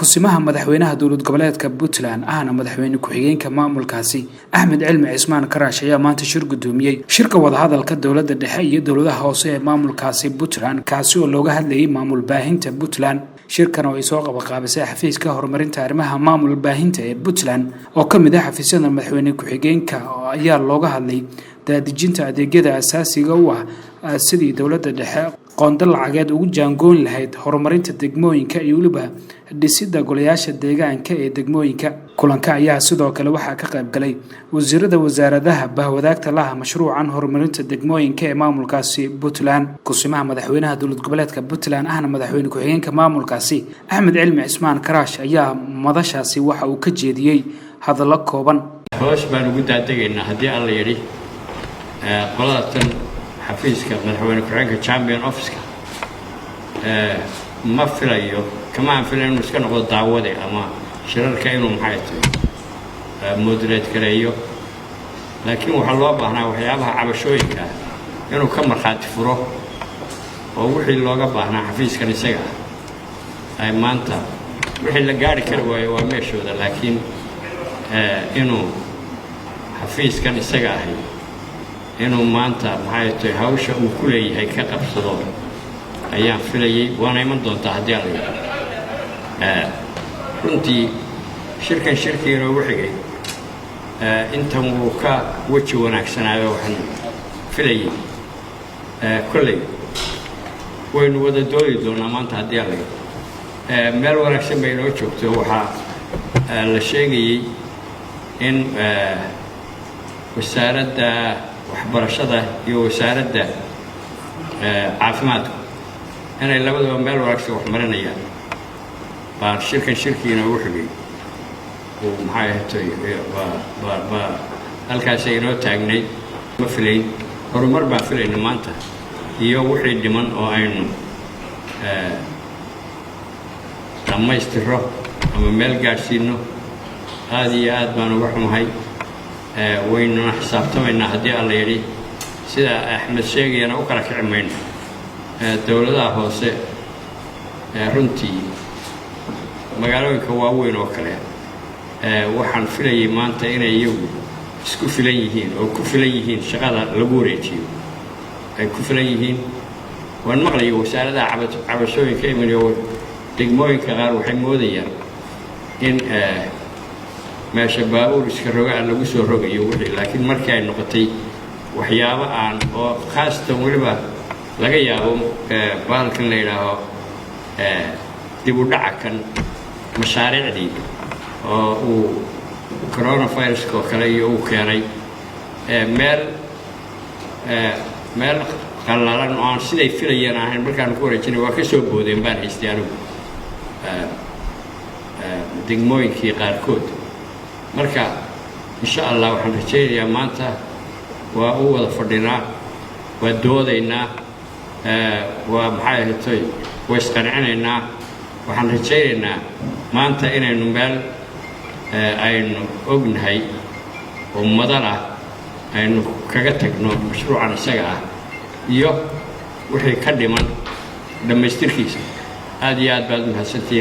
kusimaha madaxweynaha dowlad goboleedka Puntland ahna madaxweyne ku-xigeenka maamulkaasi Axmed Cilmi Cismaan Karaash ayaa maanta shir gudoomiyay shirka wadahadalka dowladda dhexe iyo dowladaha hoose ee maamulkaasi Puntland kaasi oo looga hadlayay maamul baahinta Puntland shirkan oo ay soo qabanqaabisay xafiiska horumarinta arrimaha maamul baahinta ee Puntland oo kamid ah xafiisyada madaxweyne ku-xigeenka ayaa looga hadlay daadejinta adeegyada asaasiga u ah sidii dowladda dhexe qoonda lacageed ugu jaangoon lahayd horumarinta degmooyinka iyo waliba dhisida golayaasha deegaanka ee degmooyinka kulanka ayaa sidoo kale waxaa ka qayb galay wasiirada wasaaradaha bahwadaagta laha mashruucan horumarinta degmooyinka ee maamulkaasi Puntland kusimaha madaxweynaha dowlad goboleedka Puntland ahna madaxweyne ku-xigeenka maamulkaasi Axmed Cilmi Cismaan Karaash ayaa madashaasi waxa uu ka jeediyay hadallo kooban hoos baan ugu daadagaynaa haddii alla yiri qolatan xafiiska madaxweyne ku-xigeenka champion office ma filayo kama aan filayn inuu iska noqdo daawade ama shirarka inuu maxay tahay moderate gareeyo laakiin waxa loo baahnaa waxyaabaha cabashooyinka inuu ka marxaati furo oo wixii looga baahnaa xafiiskan isaga ay maanta wixii la gaari karo waa meeshooda laakiin inuu xafiiskan isaga ahay inuu maanta maxay tahay hawsha uu ku leeyahay ka qabsado ayaan filayay waana iman doontaa haddii alla yidhi runtii shirkii inoogu xigay intan wuu ka weji wanaagsanaayo waxaan filayay kolley waynu wada doodi doonaa maanta haddii alla yidhi meel wanaagsan bay inoo joogto waxaa la sheegayey in wasaaradda waxbarashada iyo wasaaradda caafimaadku inay labadaba meel wanaagsan wax marinayaan baan shirkii inoogu xigay uu maxay ahayd halkaasay inoo taagnayd ma filayn horumar baan filayna maanta iyo wixii dhiman oo aynu dhammaystiro ama meel gaadhsiino aad iyo aad baan uga xumahay waynuna xisaabtamaynaa haddii alla yidhi sida axmed sheegayana u kala kici mayno dowladaha hoose runtii magaalooyinka waaweyn oo kale waxaan filayay maanta inay iyagu isku filan yihiin oo ku filan yihiin shaqada lagu wareejiyo ay ku filan yihiin waan maqlayo wasaaradaha cabashooyinka imaniyo degmooyinka qaar waxay moodayaan in meesha baabuur iska rogaan lagu soo rogayo wixii laakiin markii ay noqotay waxyaabo aan oo khaasatan weliba laga yaabo bahalkan la yidhaaho dib u dhaca kan mashaariicdii oo uu coronaviruska oo kale iyo uu keenay meel qallalan oo aan siday filayeen ahayn markaan ku wareejinay waa ka soo boodeen baan haystay anigu degmooyinkii qaarkood marka insha allah waxaan rajaynayaa maanta waa u wada fadhinaa waa doodaynaa waa maxay ahayd waa isqancinaynaa waxaan rajaynaynaa maanta inaynu meel aynu ognahay oo madal ah aynu kaga tagno mashruucan isaga ah iyo wixii ka dhiman dhammaystirkiisa aad iyo aad baad mahadsantihiin